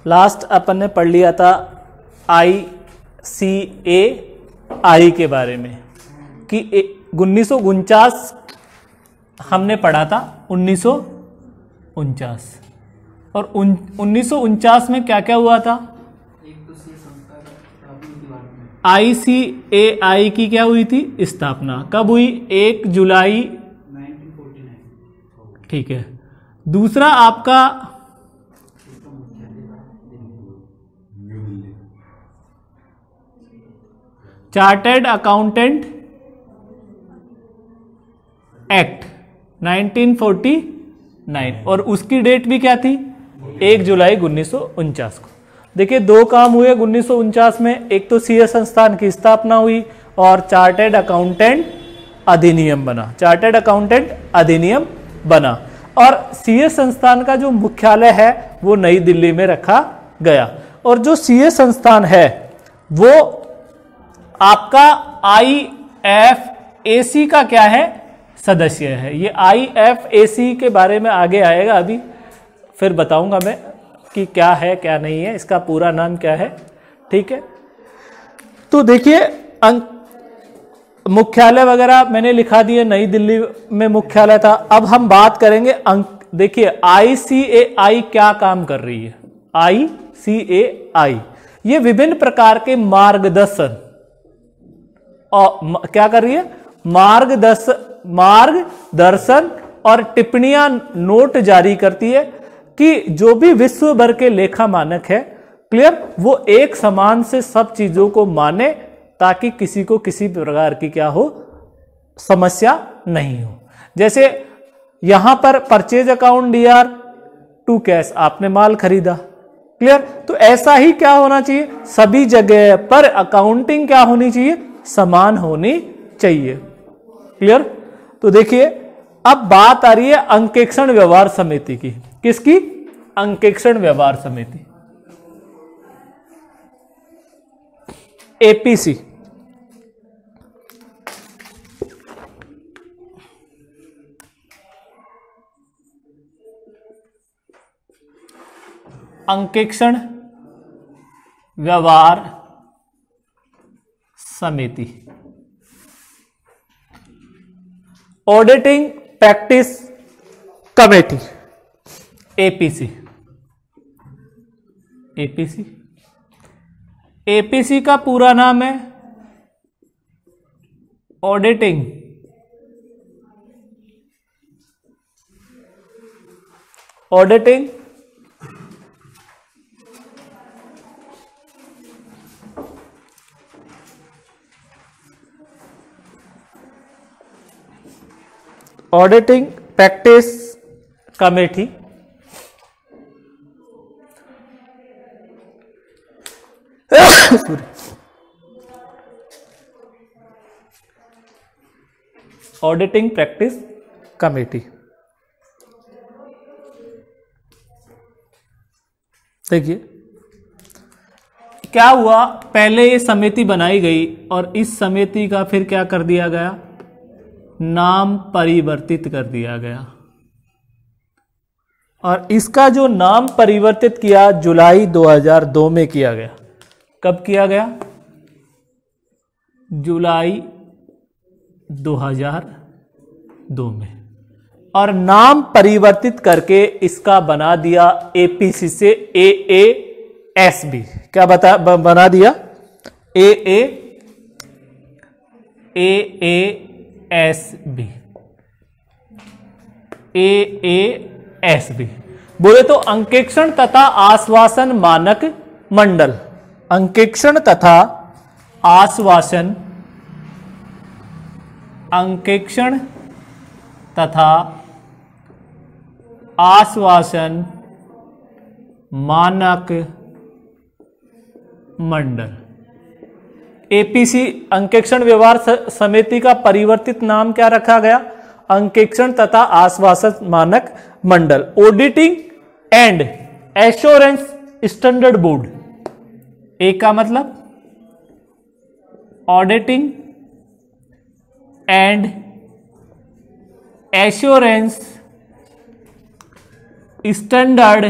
Last अपन ने पढ़ लिया था ICAI के बारे में कि 1949 हमने पढ़ा था 1949 और 1949 में क्या क्या हुआ था? ICAI की क्या हुई थी? स्थापना कब हुई? 1 जुलाई 1949। ठीक है। दूसरा आपका चार्टर्ड अकाउंटेंट एक्ट 1949 और उसकी डेट भी क्या थी? 1 जुलाई 1949 को। देखिए दो काम हुए 1949 में, एक तो सीए संस्थान की स्थापना हुई और चार्टर्ड अकाउंटेंट अधिनियम बना। चार्टर्ड अकाउंटेंट अधिनियम बना और सीए संस्थान का जो मुख्यालय है वो नई दिल्ली में रखा गया। और जो सीए संस्थान है वो आपका IFAC का क्या है? सदस्य है। ये IFAC के बारे में आगे आएगा, अभी फिर बताऊंगा मैं कि क्या है क्या नहीं है, इसका पूरा नाम क्या है। ठीक है, तो देखिए मुख्यालय वगैरह मैंने लिखा दिए, नई दिल्ली में मुख्यालय था। अब हम बात करेंगे देखिए ICAI क्या काम कर रही है। ICAI ये विभिन्न प्रकार के मार्गदर्शन और क्या कर रही है? मार्गदर्शन और टिप्पणियां नोट जारी करती है कि जो भी विश्व भर के लेखा मानक है, क्लियर, वो एक समान से सब चीजों को माने ताकि किसी को किसी प्रकार की क्या हो? समस्या नहीं हो। जैसे यहां पर purchase account DR to cash, आपने माल खरीदा, क्लियर, तो ऐसा ही क्या होना चाहिए? सभी जगह पर अकाउंटिंग क्या होनी चाहिए? समान होनी चाहिए। क्लियर। तो देखिए अब बात आ रही है अंकेक्षण व्यवहार समिति की। किसकी? अंकेक्षण व्यवहार समिति, APC। अंकेक्षण व्यवहार समिति, auditing practice committee, APC। APC का पूरा नाम है auditing practice committee. Auditing practice committee. देखिए क्या हुआ, पहले ये समिति बनाई गई और इस समिति का फिर क्या कर दिया गया? नाम परिवर्तित कर दिया गया। और इसका जो नाम परिवर्तित किया जुलाई 2002 में किया गया। कब किया गया? जुलाई 2002 में। और नाम परिवर्तित करके इसका बना दिया APC से AASB। क्या बना दिया? AASB। बोले तो अंकेक्षण तथा आश्वासन मानक मंडल। अंकेक्षण तथा आश्वासन, अंकेक्षण तथा आश्वासन मानक मंडल, APC। अंकेक्षण व्यवहार समिति का परिवर्तित नाम क्या रखा गया? अंकेक्षण तथा आश्वासन मानक मंडल। Auditing and assurance standard board. एक का मतलब auditing and assurance standard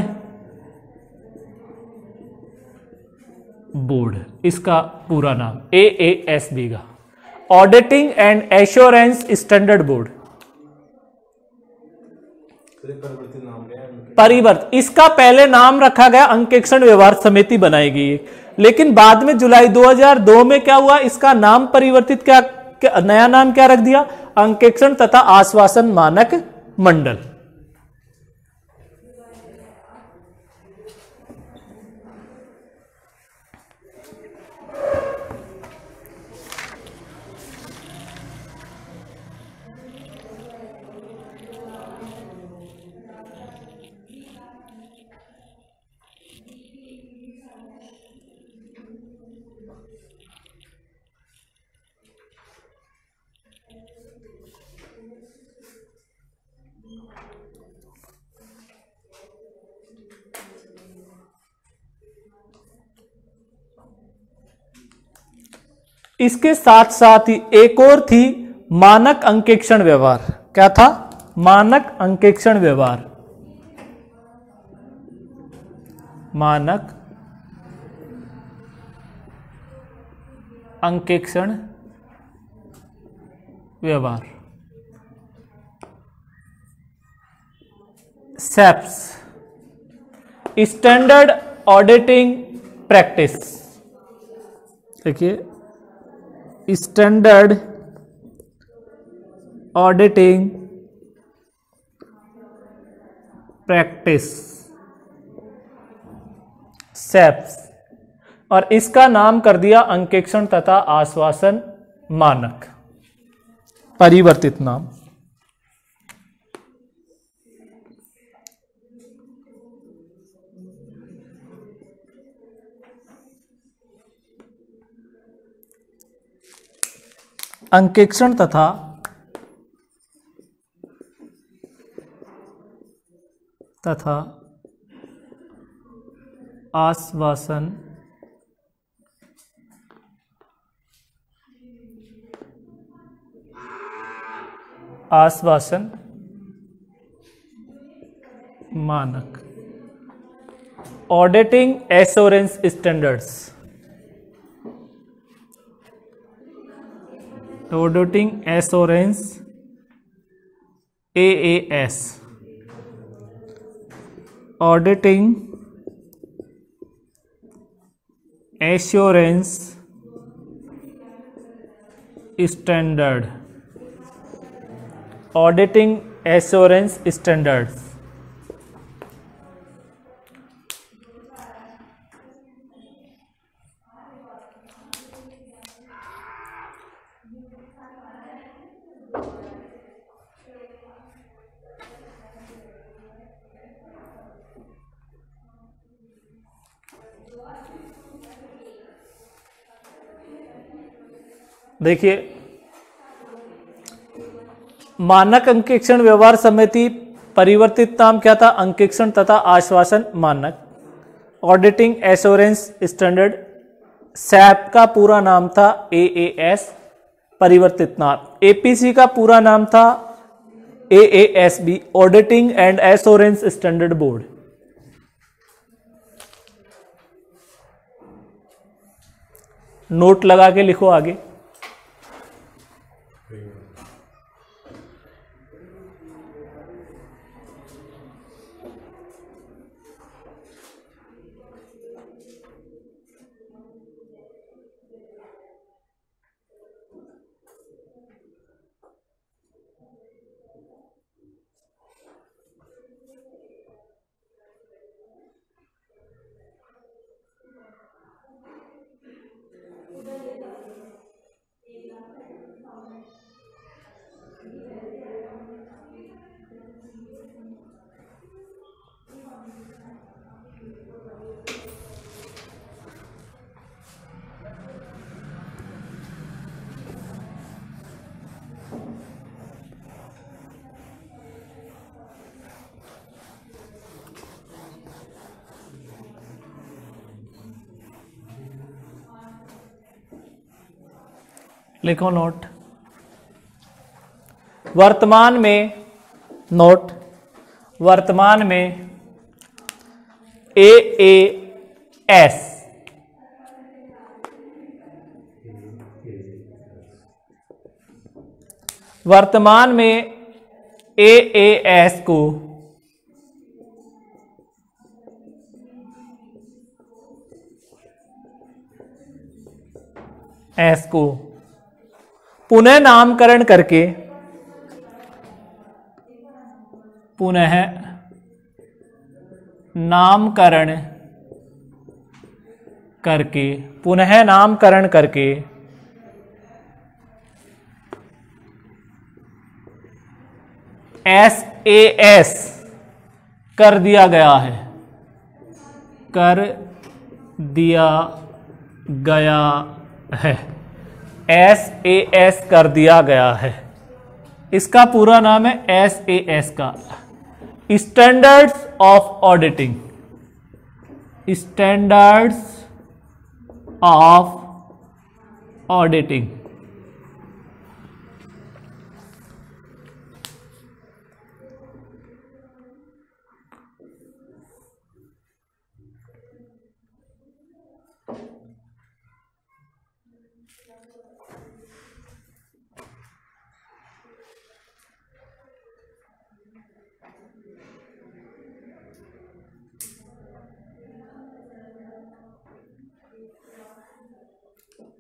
board, इसका पूरा नाम AASB का auditing and assurance standard board. परिवर्तित, इसका पहले नाम रखा गया अंकेक्षण व्यवहार समिति बनाई गई, लेकिन बाद में जुलाई 2002 में क्या हुआ, इसका नाम परिवर्तित, क्या नया नाम क्या रख दिया, अंकेक्षण तथा आश्वासन मानक मंडल। इसके साथ साथ ही एक और थी मानक अंकेक्षण व्यवहार। क्या था, मानक अंकेक्षण व्यवहार, मानक अंकेक्षण व्यवहार, SAPS, स्टैंडर्ड ऑडिटिंग प्रैक्टिस। देखिए, स्टैंडर्ड ऑडिटिंग प्रैक्टिस, SAPS, और इसका नाम कर दिया अंकेक्षण तथा आश्वासन मानक, परिवर्तित नाम। अंकेक्षण तथा आश्वासन मानक, auditing assurance standards, auditing assurance AAS, auditing assurance standard, auditing assurance standards. देखिए, मानक अंकेक्षण व्यवहार समिति परिवर्तित नाम क्या था, अंकेक्षण तथा आश्वासन मानक, ऑडिटिंग एश्योरेंस स्टैंडर्ड, SAP का पूरा नाम था AAS, परिवर्तित नाम, APC का पूरा नाम था AASB, auditing and assurance standard board. Note लगा के लिखो आगे। लिखो नोट। वर्तमान में नोट, वर्तमान में AAS वर्तमान में AAS को पुनः नामकरण करके पुनः नामकरण करके SAS कर दिया गया है, SAS कर दिया गया है। इसका पूरा नाम है SAS का standards of auditing, standards of auditing.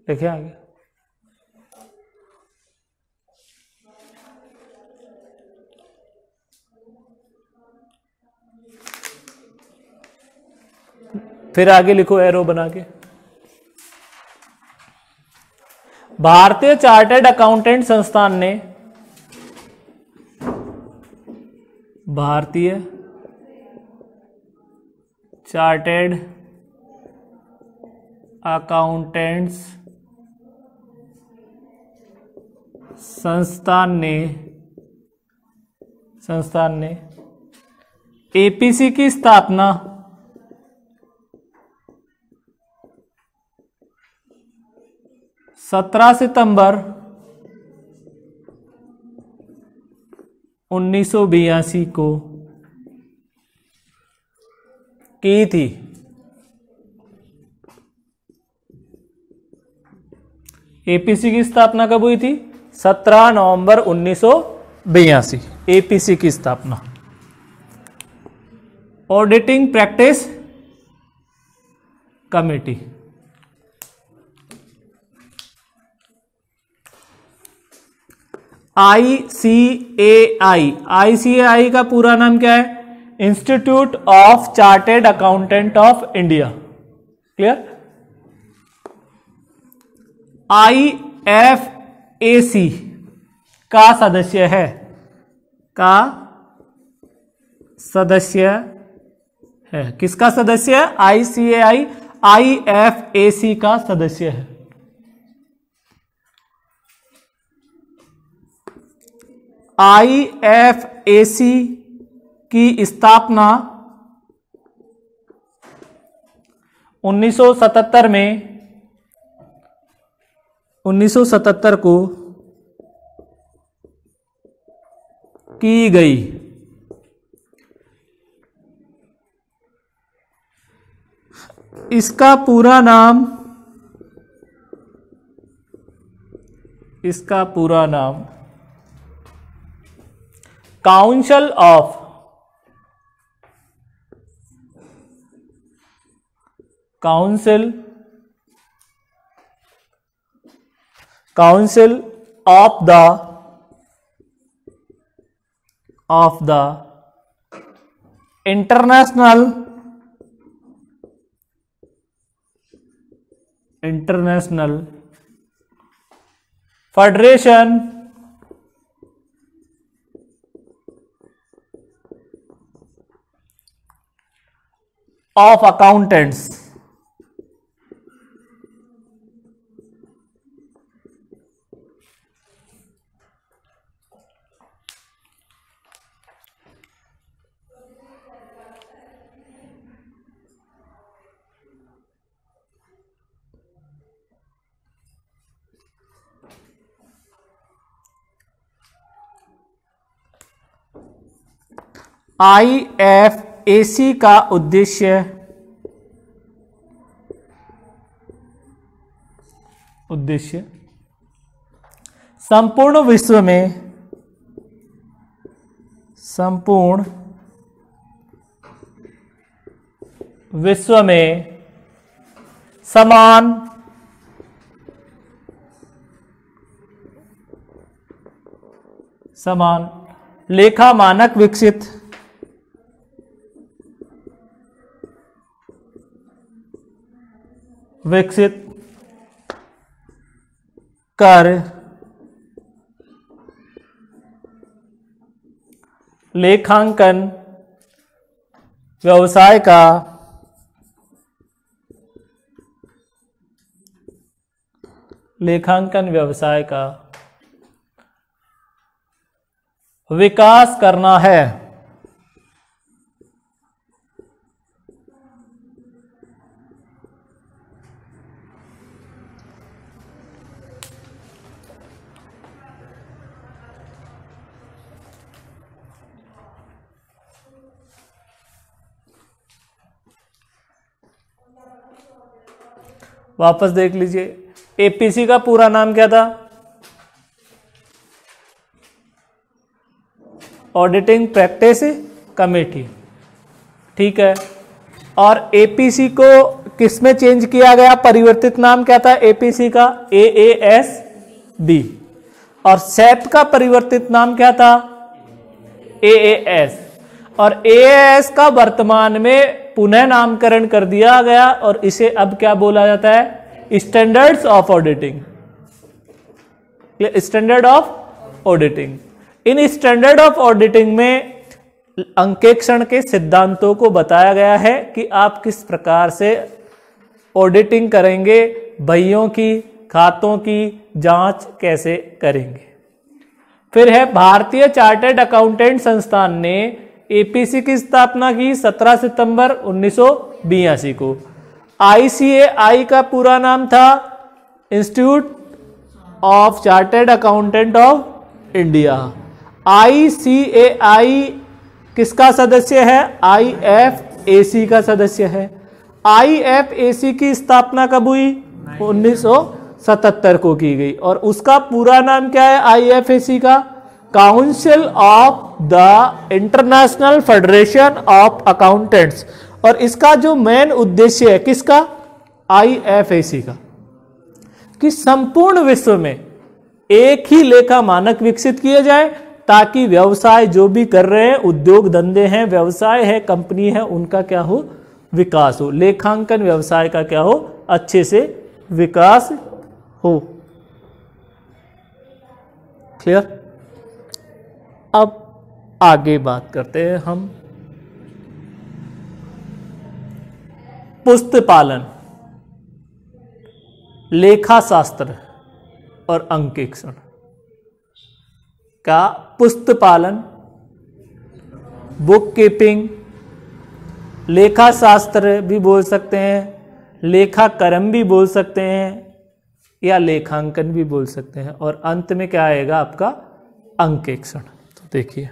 देखिए आगे, फिर आगे लिखो एरो बना के। भारतीय चार्टर्ड अकाउंटेंट संस्थान ने भारतीय चार्टर्ड अकाउंटेंट्स संस्थान ने APC की स्थापना 17 सितंबर 1982 को की थी। APC की स्थापना कब हुई थी? 17 नवंबर 1982 APC की स्थापना। ऑडिटिंग प्रैक्टिस कमेटी, ICAI का पूरा नाम क्या है? Institute of chartered accountant of India. Clear? IFAC का सदस्य है, किसका सदस्य है? ICAI IFAC का सदस्य है। IFAC की स्थापना 1977 को की गई। इसका पूरा नाम council of the international federation of accountants. IFAC का उद्देश्य संपूर्ण विश्व में संपूर्ण विश्व में समान लेखा मानक विकसित कर लेखांकन व्यवसाय का विकास करना है। वापस देख लीजिए, एपीसी का पूरा नाम क्या था? ऑडिटिंग प्रैक्टिस कमेटी, ठीक है। और एपीसी को किसमें चेंज किया गया? परिवर्तित नाम क्या था एपीसी का? AASB। और सैप का परिवर्तित नाम क्या था? AAS। और AAS का वर्तमान में पुनः नामकरण कर दिया गया और इसे अब क्या बोला जाता है? Standards of auditing. Standard of auditing. In standard of auditing में अंकेक्षण के सिद्धांतों को बताया गया है कि आप किस प्रकार से ऑडिटिंग करेंगे, बहियों की, खातों की जांच कैसे करेंगे। फिर है भारतीय चार्टर्ड अकाउंटेंट संस्थान ने एपीसी की स्थापना की 17 सितंबर 1982 को। ICAI का पूरा नाम था institute of chartered accountant of India. ICAI किसका सदस्य है? IFAC का सदस्य है। IFAC की स्थापना कब हुई? 1977 को की गई। और उसका पूरा नाम क्या है IFAC का? Council of the international federation of accountants. और इसका जो मेन उद्देश्य है किसका? IFAC का, कि संपूर्ण विश्व में एक ही लेखा मानक विकसित किए जाए ताकि व्यवसाय जो भी कर रहे हैं, उद्योग धंधे हैं, व्यवसाय है, कंपनी है, उनका क्या हो? विकास हो। लेखांकन व्यवसाय का क्या हो? अच्छे से विकास हो। क्लियर? अब आगे बात करते हैं हम पुस्तपालन, लेखा शास्त्र और अंकेक्षण का। पुस्तपालन, बुक कीपिंग, लेखा शास्त्र भी बोल सकते हैं, लेखा कर्म भी बोल सकते हैं, या लेखांकन भी बोल सकते हैं। और अंत में क्या आएगा आपका? अंकेक्षण। तो देखिए,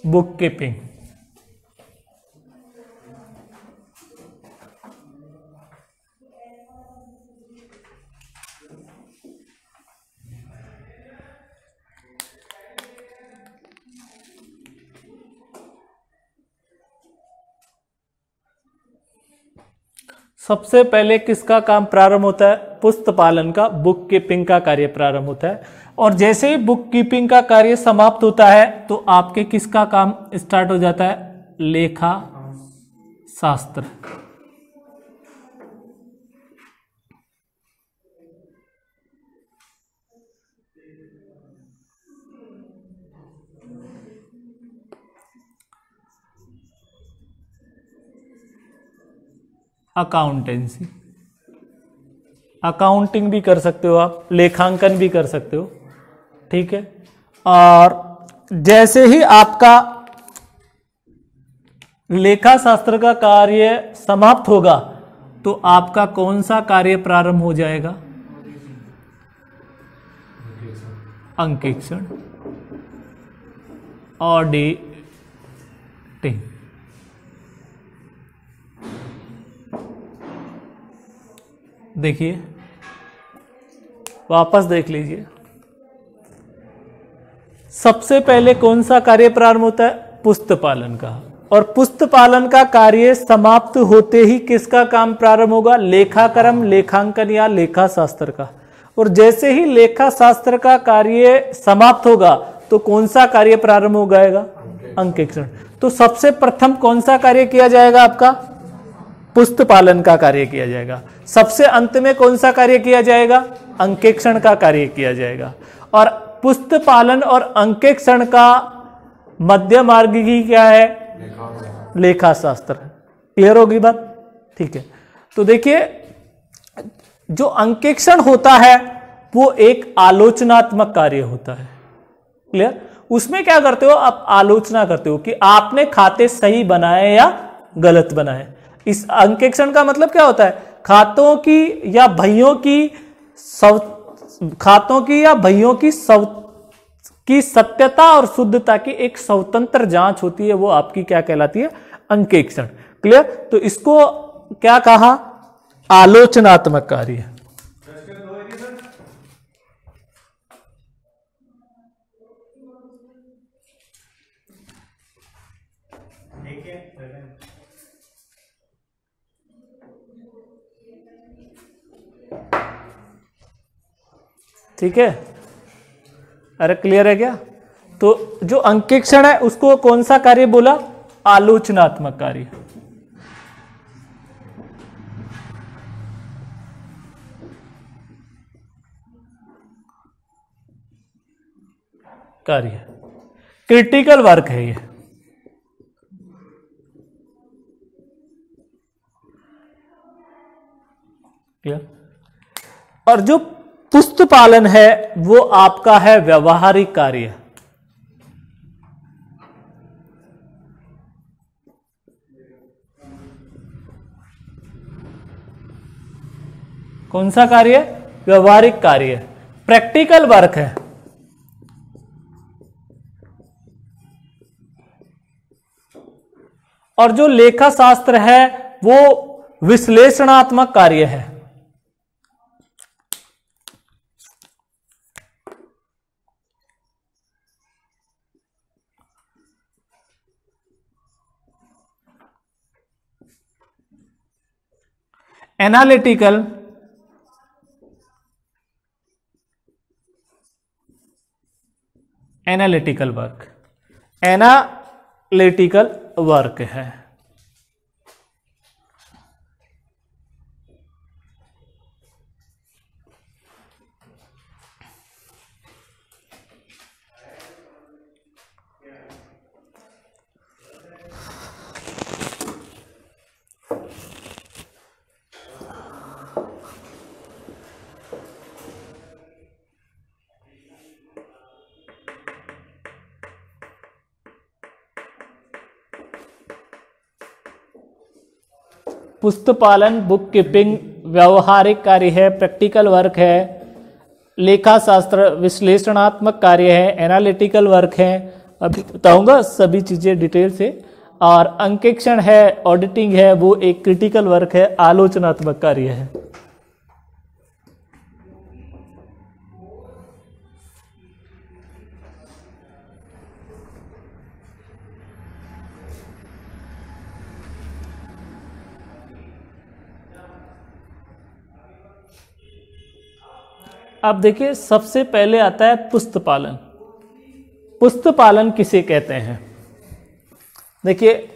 बुक कीपिंग। सबसे पहले किसका काम प्रारंभ होता है? पुस्त पालन का, बुक कीपिंग का कार्य प्रारंभ होता है। और जैसे ही बुक कीपिंग का कार्य समाप्त होता है तो आपके किसका काम स्टार्ट हो जाता है? लेखा शास्त्र। अकाउंटेंसी, अकाउंटिंग भी कर सकते हो आप, लेखांकन भी कर सकते हो, ठीक है। और जैसे ही आपका लेखा शास्त्र का कार्य समाप्त होगा तो आपका कौन सा कार्य प्रारंभ हो जाएगा? अंकेक्षण, ऑडिटिंग। देखिए, वापस देख लीजिए, सबसे पहले कौन सा कार्य प्रारंभ होता है? पुस्त पालन का। और पुस्त पालन का कार्य समाप्त होते ही किसका काम प्रारंभ होगा? लेखाक्रम, लेखांकन या लेखा शास्त्र का। और जैसे ही लेखा शास्त्र का कार्य समाप्त होगा तो कौन सा कार्य प्रारंभ हो जाएगा? अंकेक्षण। तो सबसे प्रथम कौन सा कार्य किया जाएगा? आपका पुस्त पालन का कार्य किया जाएगा। सबसे अंत में कौन सा कार्य किया जाएगा? अंकेक्षण का कार्य किया जाएगा। और पुस्त पालन और अंकेक्षण का मध्य मार्ग ही क्या है? लेखा शास्त्र। क्लियर होगी बात? ठीक है। तो देखिए, जो अंकेक्षण होता है वो एक आलोचनात्मक कार्य होता है। क्लियर? उसमें क्या करते हो? आप आलोचना करते हो कि आपने खाते सही बनाए या गलत बनाए। इस अंकेक्षण का मतलब क्या होता है? खातों की या भइयों की सत्यता और शुद्धता की एक स्वतंत्र जांच होती है, वो आपकी क्या कहलाती है? अंकेक्षण। क्लियर? तो इसको क्या कहा? आलोचनात्मक कार्य। ठीक है? अरे क्लियर है क्या? तो जो अंकेक्षण है उसको कौन सा कार्य बोला? आलोचनात्मक कार्य। क्रिटिकल वर्क है ये। क्लियर? और जो पुस्त पालन है वो आपका है व्यवहारिक कार्य। कौन सा कार्य? व्यवहारिक कार्य, प्रैक्टिकल वर्क है। और जो लेखा शास्त्र है वो विश्लेषणात्मक कार्य है। एनालिटिकल वर्क है। पुस्त पालन, बुक कीपिंग व्यवहारिक कार्य है, प्रैक्टिकल वर्क है। लेखा शास्त्र विश्लेषणात्मक कार्य है, एनालिटिकल वर्क है। अभी बताऊंगा सभी चीजें डिटेल से। और अंकेक्षण है, ऑडिटिंग है, वो एक क्रिटिकल वर्क है, आलोचनात्मक कार्य है। अब देखिए सबसे पहले आता है पुस्तपालन। पुस्तपालन किसे कहते हैं? देखिए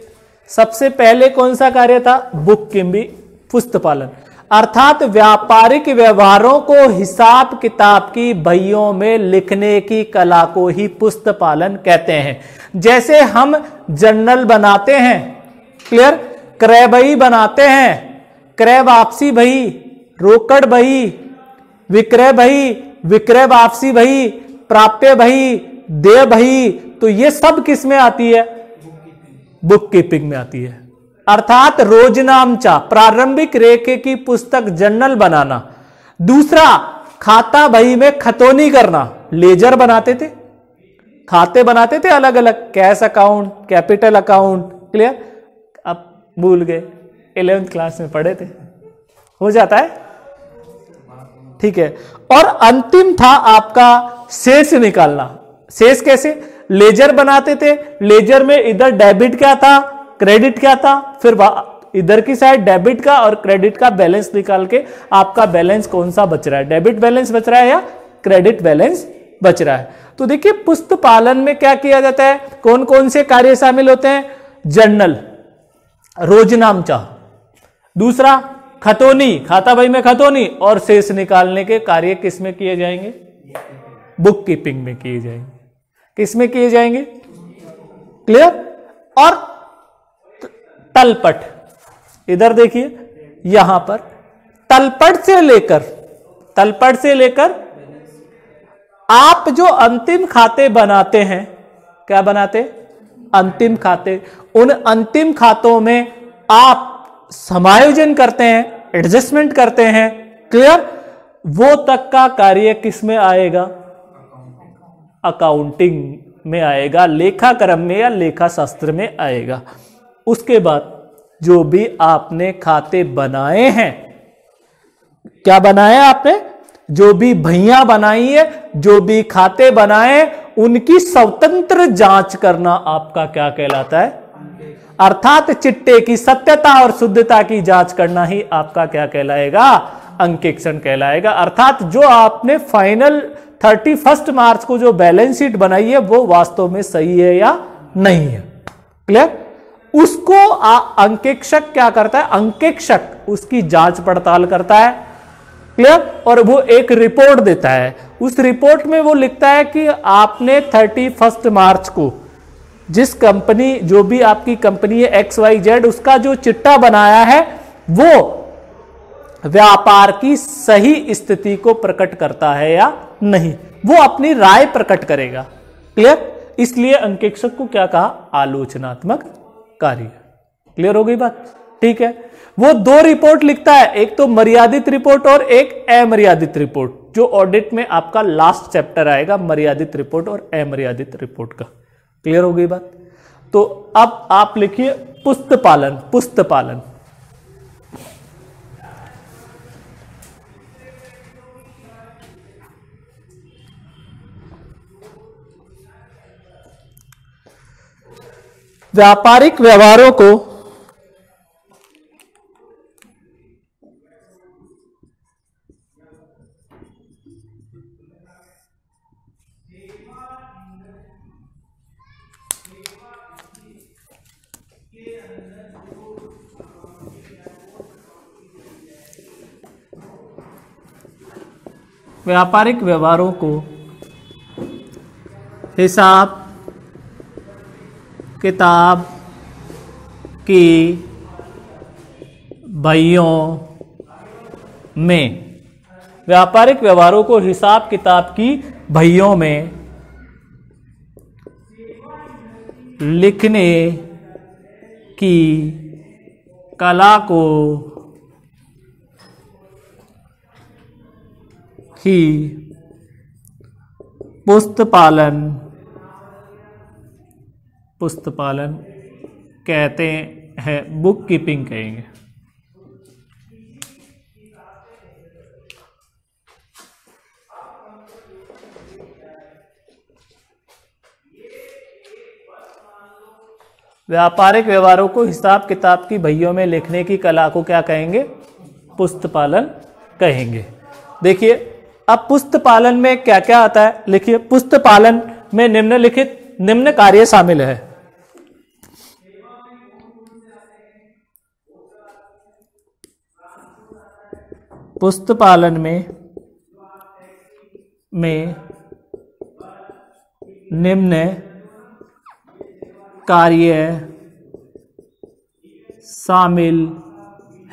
सबसे पहले कौन सा कार्य था? बुक कीपिंग, पुस्तपालन, अर्थात व्यापारिक व्यवहारों को हिसाब किताब की बहियों में लिखने की कला को ही पुस्तपालन कहते हैं। जैसे हम जर्नल बनाते हैं, क्लियर, क्रय बही बनाते हैं, क्रय वापसी बही, रोकड़ बही, विक्रय बही, विक्रय वापसी बही, प्राप्य बही, देय बही, तो ये सब किस में आती है? बुक कीपिंग में आती है। अर्थात रोजनामचा, प्रारंभिक रेखे की पुस्तक, जर्नल बनाना। दूसरा, खाता बही में खतौनी करना, लेजर बनाते थे, खाते बनाते थे अलग अलग, cash account, capital account, clear, अब भूल गए, 11th क्लास में पढ़े थे, हो जाता है, ठीक है। और अंतिम था आपका शेष निकालना। शेष कैसे? लेजर बनाते थे, लेजर में इधर डेबिट क्या था, क्रेडिट क्या था, फिर इधर की साइड डेबिट का और क्रेडिट का बैलेंस निकाल के आपका बैलेंस कौन सा बच रहा है, डेबिट बैलेंस बच रहा है या क्रेडिट बैलेंस बच रहा है। तो देखिए पुस्तपालन में क्या किया जाता है, कौन कौन से कार्य शामिल होते हैं? जर्नल, रोजनामचा, दूसरा खतौनी, खाता बही में खतौनी, और शेष निकालने के कार्य किस में किए जाएंगे? बुक कीपिंग में किए जाएंगे। किस में किए जाएंगे? क्लियर। और तलपट, इधर देखिए यहां पर तलपट से लेकर आप जो अंतिम खाते बनाते हैं, क्या बनाते? अंतिम खाते। उन अंतिम खातों में आप समायोजन करते हैं, एडजस्टमेंट करते हैं, क्लियर, वो तक का कार्य किस में आएगा? अकाउंटिंग में आएगा, लेखा क्रम में या लेखा शास्त्र में आएगा। उसके बाद जो भी आपने खाते बनाए हैं, क्या बनाया आपने? जो भी भैया बनाई है, जो भी खाते बनाए, उनकी स्वतंत्र जांच करना आपका क्या कहलाता है? अर्थात चिट्टे की सत्यता और शुद्धता की जांच करना ही आपका क्या कहलाएगा? अंकेक्षण कहलाएगा। अर्थात जो आपने फाइनल 31 मार्च को जो बैलेंस शीट बनाई है वो वास्तव में सही है या नहीं है, क्लियर। उसको अंकेक्षक क्या करता है? अंकेक्षक उसकी जांच पड़ताल करता है, क्लियर, और वो एक रिपोर्ट देता है। उस रिपोर्ट में वो लिखता है कि आपने 31 मार्च को जिस कंपनी, जो भी आपकी कंपनी है XYZ, उसका जो चिट्टा बनाया है वो व्यापार की सही स्थिति को प्रकट करता है या नहीं, वो अपनी राय प्रकट करेगा, क्लियर। इसलिए अंकेक्षक को क्या कहा? आलोचनात्मक कार्य। क्लियर हो गई बात? ठीक है। वो 2 रिपोर्ट लिखता है, एक तो मर्यादित रिपोर्ट और एक अमर्यादित रिपोर्ट, जो ऑडिट में आपका लास्ट चैप्टर आएगा, मर्यादित रिपोर्ट और अमर्यादित रिपोर्ट का। क्लियर हो गई बात? तो अब आप लिखिए पुस्तपालन। पुस्तपालन व्यापारिक व्यवहारों को हिसाब किताब की बहियों में, व्यापारिक व्यवहारों को हिसाब किताब की बहियों में लिखने की कला को ही पुस्तपालन कहते हैं, बुक कीपिंग कहेंगे। व्यापारिक व्यवहारों को हिसाब किताब की बहियों में लिखने की कला को क्या कहेंगे? पुस्तपालन कहेंगे। देखिए अब पुस्त पालन में क्या क्या आता है, लिखिए। पुस्त पालन में निम्नलिखित निम्न कार्य शामिल है। पुस्त पालन में निम्न कार्य शामिल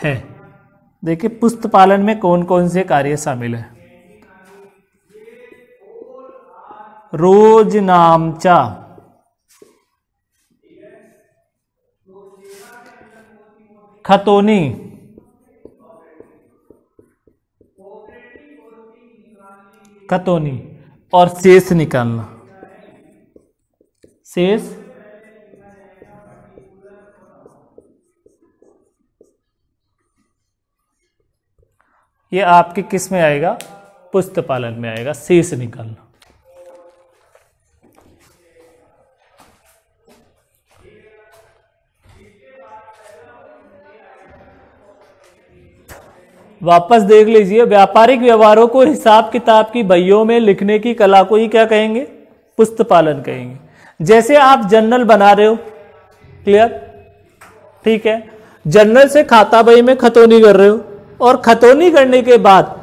है। देखिए पुस्त पालन में कौन कौन से कार्य शामिल है। रोज नामचा, खतौनी, और शेष निकालना। शेष ये आपके किस में आएगा, पुस्त पालन में आएगा, शेष निकालना। वापस देख लीजिए, व्यापारिक व्यवहारों को हिसाब किताब की बहियों में लिखने की कला को ही क्या कहेंगे, पुस्त पालन कहेंगे। जैसे आप जर्नल बना रहे हो, क्लियर, ठीक है, जर्नल से खाता बही में खतौनी कर रहे हो, और खतौनी करने के बाद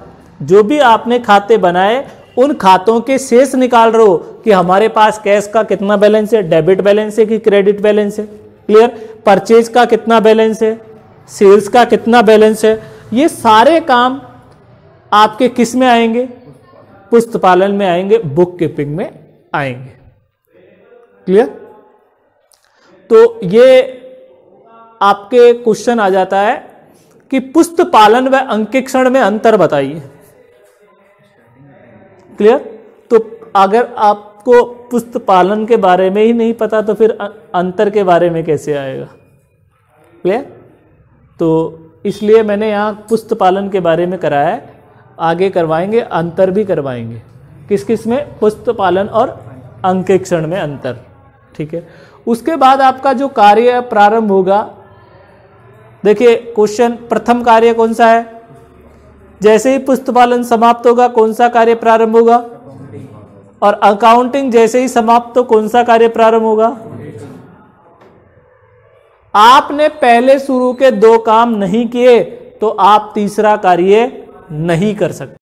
जो भी आपने खाते बनाए उन खातों के शेष निकाल रहे हो कि हमारे पास कैश का कितना बैलेंस है, डेबिट बैलेंस है कि क्रेडिट बैलेंस है, क्लियर, परचेज का कितना बैलेंस है, सेल्स का कितना बैलेंस है। ये सारे काम आपके किस में आएंगे, पुस्त पालन में आएंगे, बुक कीपिंग में आएंगे, क्लियर। तो ये आपके क्वेश्चन आ जाता है कि पुस्त पालन व अंकेक्षण में अंतर बताइए, क्लियर। तो अगर आपको पुस्त पालन के बारे में ही नहीं पता तो फिर अंतर के बारे में कैसे आएगा, क्लियर। तो इसलिए मैंने यहाँ पुस्त पालन के बारे में कराया है, आगे करवाएंगे, अंतर भी करवाएंगे, किस किस में, पुस्त पालन और अंकेक्षण में अंतर, ठीक है। उसके बाद आपका जो कार्य प्रारंभ होगा, देखिए क्वेश्चन, प्रथम कार्य कौन सा है, जैसे ही पुस्त पालन समाप्त होगा कौन सा कार्य प्रारंभ होगा, और अकाउंटिंग जैसे ही समाप्त तो कौन सा कार्य प्रारंभ होगा। आपने पहले शुरू के 2 काम नहीं किए तो आप तीसरा कार्य नहीं कर सकते।